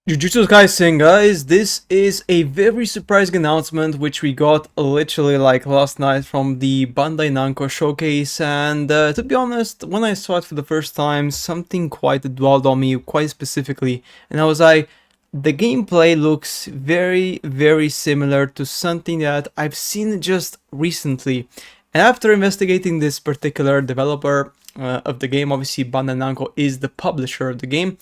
Jujutsu Kaisen, guys, this is a very surprising announcement which we got literally like last night from the Bandai Namco showcase, and to be honest, when I saw it for the first time, something quite dwelled on me quite specifically, and I was like, the gameplay looks very similar to something that I've seen just recently. And after investigating this particular developer of the game, obviously Bandai Namco is the publisher of the game,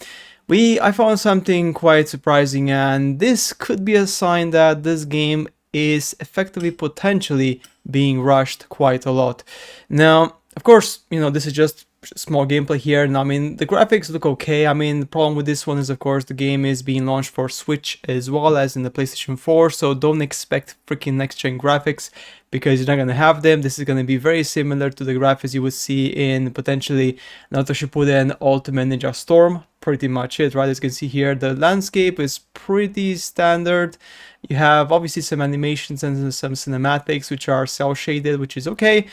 I found something quite surprising, and this could be a sign that this game is effectively potentially being rushed quite a lot. Now, of course, this is just small gameplay here, and I mean the graphics look okay. I mean, the problem with this one is, of course, the game is being launched for Switch as well as in the PlayStation 4, so don't expect freaking next-gen graphics because you're not going to have them. This is going to be very similar to the graphics you would see in potentially Naruto Shippuden Ultimate Ninja Storm. Pretty much it, right? As you can see here, the landscape is pretty standard. You have obviously some animations and some cinematics which are cel shaded, which is okay,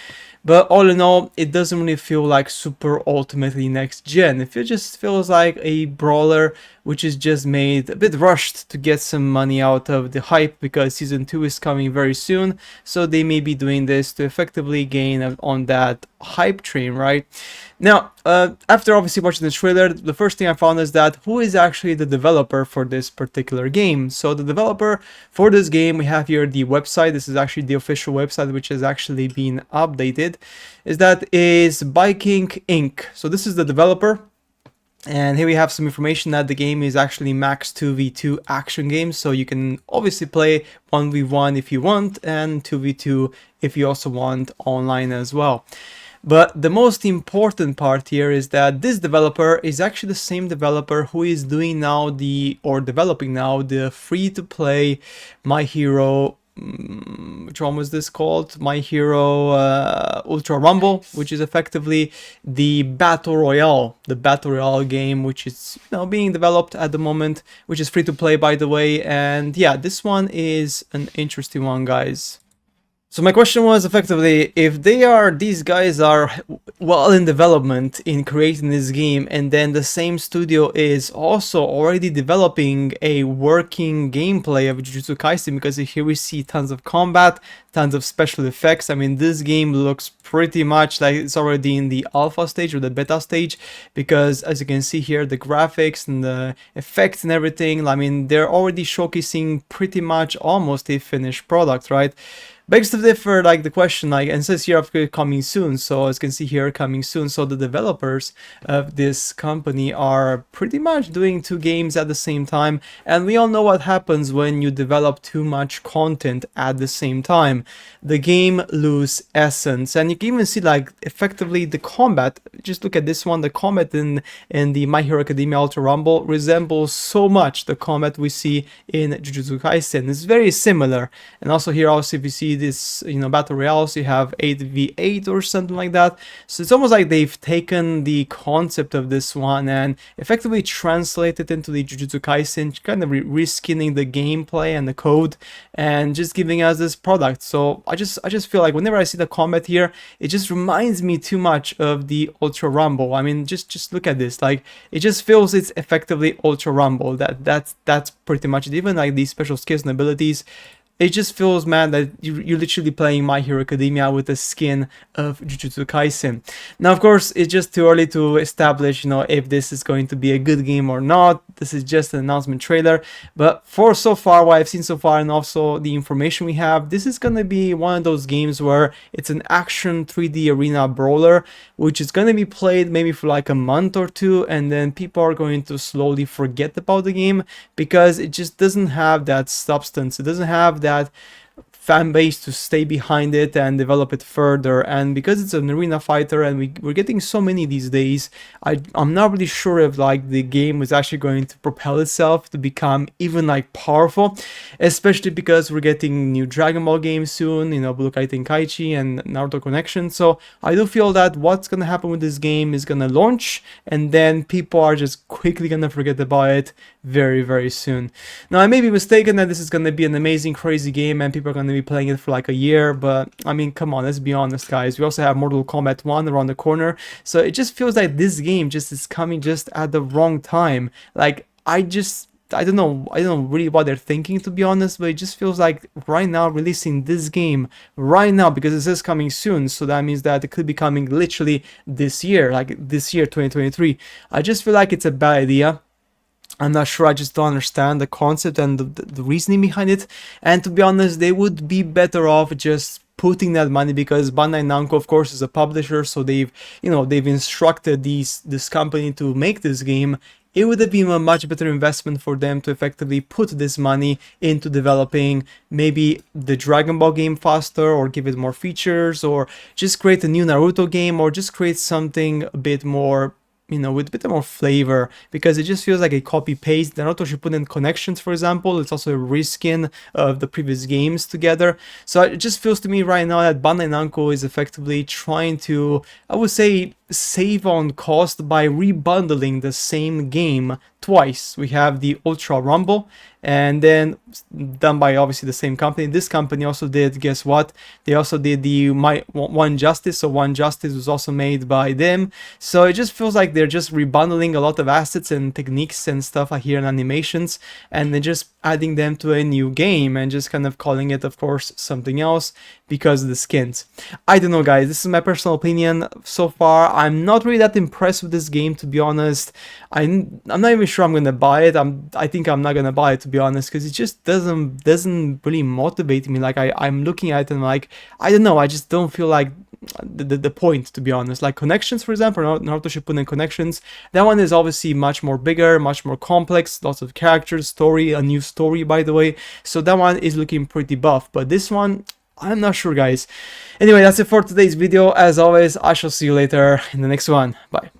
but all in all, it doesn't really feel like super ultimately next gen. It just feels like a brawler which is just made a bit rushed to get some money out of the hype because season 2 is coming very soon, so they may be doing this to effectively gain on that hype train, right? Now, after obviously watching the trailer, the first thing I found is that who is actually the developer for this particular game. So the developer for this game, we have here the website. This is actually the official website which has actually been updated. That is Viking Inc. So this is the developer. And here we have some information that the game is actually max 2v2 action game, so you can obviously play 1v1 if you want, and 2v2 if you also want online as well. But the most important part here is that this developer is actually the same developer who is doing now developing now the free-to-play My Hero, which one was this called? My Hero Ultra Rumble, which is effectively the Battle Royale game, which is being developed at the moment, which is free to play, by the way. And yeah, this one is an interesting one, guys. So my question was effectively, if these guys are well in development in creating this game, and then the same studio is also already developing a working gameplay of Jujutsu Kaisen, because here we see tons of combat, tons of special effects. I mean, this game looks pretty much like it's already in the alpha stage or the beta stage, because as you can see here, the graphics and the effects and everything, I mean, they're already showcasing pretty much almost a finished product, right? Begs to differ, like the question, like, and says here coming soon. So as you can see here, coming soon. So the developers of this company are pretty much doing two games at the same time, and we all know what happens when you develop too much content at the same time. The game loses essence, and you can even see like effectively the combat. Just look at this one. The combat in the My Hero Academia Ultra Rumble resembles so much the combat we see in Jujutsu Kaisen. It's very similar, and also here also if you see this battle royales, you have 8v8 or something like that, so it's almost like they've taken the concept of this one and effectively translated it into the Jujutsu Kaisen, kind of reskinning the gameplay and the code and just giving us this product. So I just feel like whenever I see the combat here, it just reminds me too much of the Ultra Rumble. I mean, just look at this, like it just feels it's effectively Ultra Rumble. That's pretty much it. Even like these special skills and abilities, it just feels, man, that you're literally playing My Hero Academia with the skin of Jujutsu Kaisen. Now, of course, it's just too early to establish, if this is going to be a good game or not. This is just an announcement trailer. But for so far, what I've seen so far, and also the information we have, this is going to be one of those games where it's an action 3D arena brawler, which is going to be played maybe for like a month or two, and then people are going to slowly forget about the game because it just doesn't have that substance. It doesn't have that fan base to stay behind it and develop it further. And because it's an arena fighter and we're getting so many these days, I'm not really sure if like the game is actually going to propel itself to become even like powerful, especially because we're getting new Dragon Ball games soon, Budokai Tenkaichi and Naruto Connection. So I do feel that what's gonna happen with this game is gonna launch, and then people are just quickly gonna forget about it very soon. Now, I may be mistaken that this is gonna be an amazing, crazy game and people are gonna be playing it for like a year, but I mean, come on, let's be honest, guys. We also have Mortal Kombat 1 around the corner, so it just feels like this game just is coming just at the wrong time. Like, I just I don't know really what they're thinking, to be honest, but it just feels like right now releasing this game right now, because it says coming soon, so that means that it could be coming literally this year, like this year 2023. I just feel like it's a bad idea. I'm not sure, I just don't understand the concept and the reasoning behind it. And to be honest, they would be better off just putting that money, because Bandai Namco, of course, is a publisher, so they've instructed this company to make this game. It would have been a much better investment for them to effectively put this money into developing maybe the Dragon Ball game faster, or give it more features, or just create a new Naruto game, or just create something a bit more, with a bit more flavor, because it just feels like a copy paste. Naruto Shippuden Connections, for example, it's also a reskin of the previous games together. So it just feels to me right now that Bandai Namco is effectively trying to, I would say, save on cost by rebundling the same game twice. We have the Ultra Rumble, and then done by obviously the same company. This company also did, guess what? They also did the One Justice. So One Justice was also made by them. So it just feels like they're just rebundling a lot of assets and techniques and stuff I hear in animations, and then just adding them to a new game and just kind of calling it, of course, something else because of the skins. I don't know, guys. This is my personal opinion so far. I'm not really that impressed with this game, to be honest. I'm not even sure I'm gonna buy it. I think I'm not gonna buy it, to be honest, because it just doesn't really motivate me. Like I'm looking at it and like, I don't know, I just don't feel like the point, to be honest. Like Connections, for example, Naruto Shippuden Connections, that one is obviously much more bigger, much more complex, lots of characters, story, a new story, by the way. So that one is looking pretty buff, but this one, I'm not sure, guys. Anyway, that's it for today's video. As always, I shall see you later in the next one. Bye.